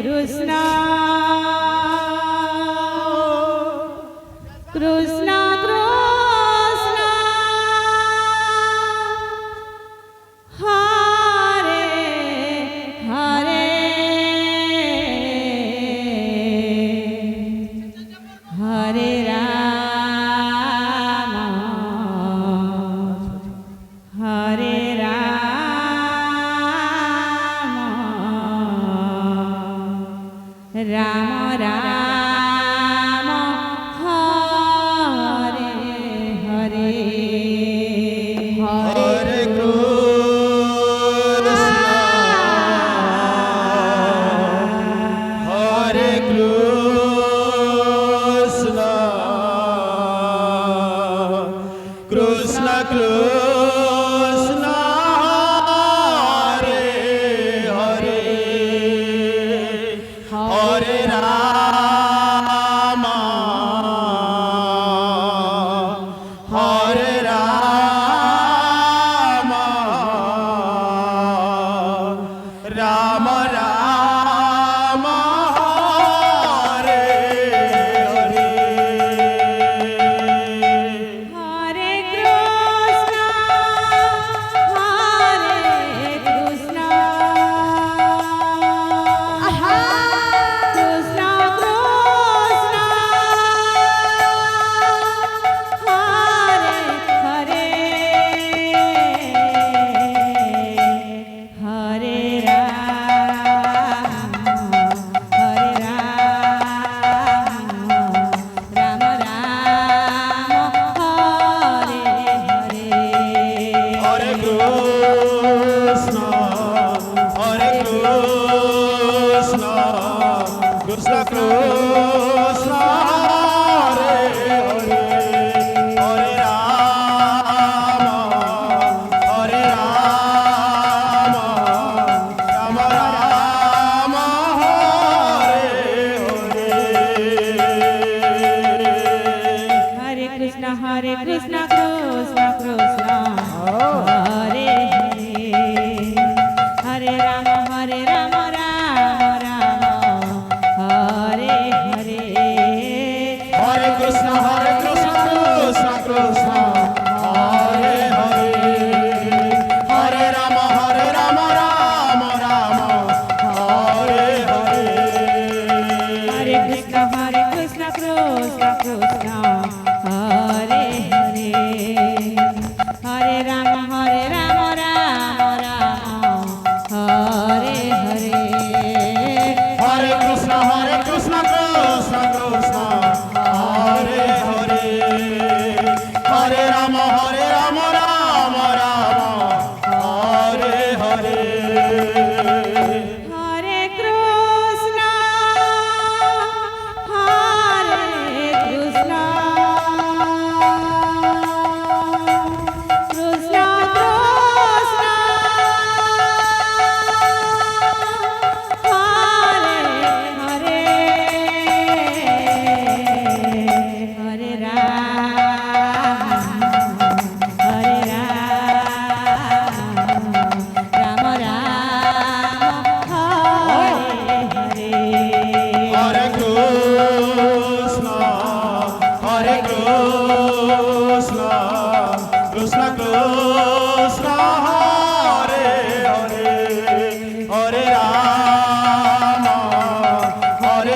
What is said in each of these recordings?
कृष्ण कृष्ण कृष्ण हरे हरे हरे राम हरे राम राम राम हरे हरे हरे कृष्ण हरे कृष्ण कृष्ण कृष्ण हरे हरे हरे राम हरे राम राम राम हरे हरे हरे कृष्ण कृष्ण कृष्ण हरे हरे हरे राम राम राम हरे हरे हरे कृष्ण कृष्ण कृष्ण हरे हरे हरे राम राम राम हरे हरे हरे कृष्ण कृष्ण कृष्ण हरे हरे राम राम राम हरे हरे हरे कृष्ण कृष्ण कृष्ण हरे हरे हरे राम राम राम हरे हरे हरे कृष्ण कृष्ण कृष्ण हरे हरे हरे राम राम राम हरे हरे हरे कृष्ण कृष्ण कृष्ण हरे हरे हरे राम राम राम हरे हरे हरे कृष्ण कृष्ण कृष्ण हरे हरे हरे राम राम राम हरे हरे हरे कृष्ण कृष्ण कृष्ण हरे हरे हरे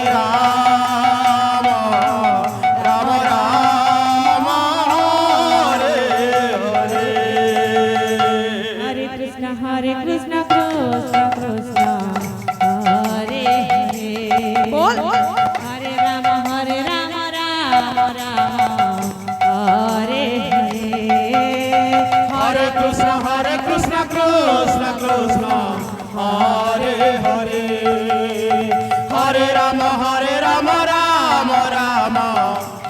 राम राम राम हरे हरे हरे कृष्ण कृष्ण कृष्ण हरे हरे बोल हरे Ram Ram Ram Hare Hare Hare Krishna Krishna Hare Hare Hare Ram Ram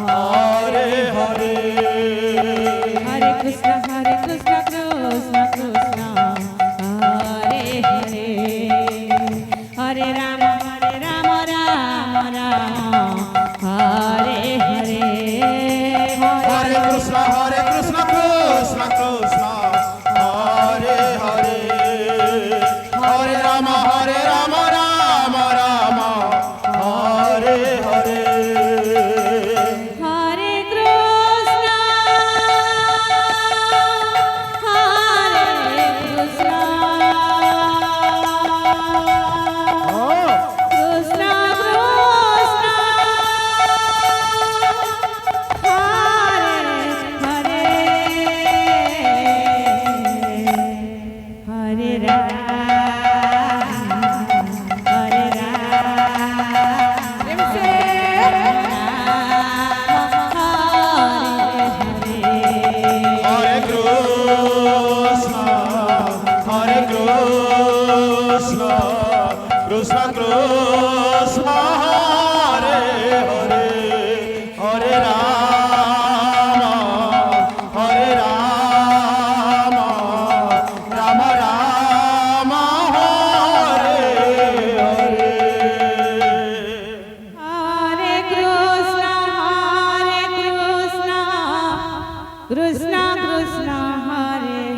Hare Hare Hare Krishna Krishna Hare Hare Hare Ram Ram Hare Hare Hare Krishna Krishna Hare Hare Hare Ram Ram Ram Krishna Hare Hare Hare Ram Ram Ram Hare Hare Hare Krishna, Krishna Krishna, Hare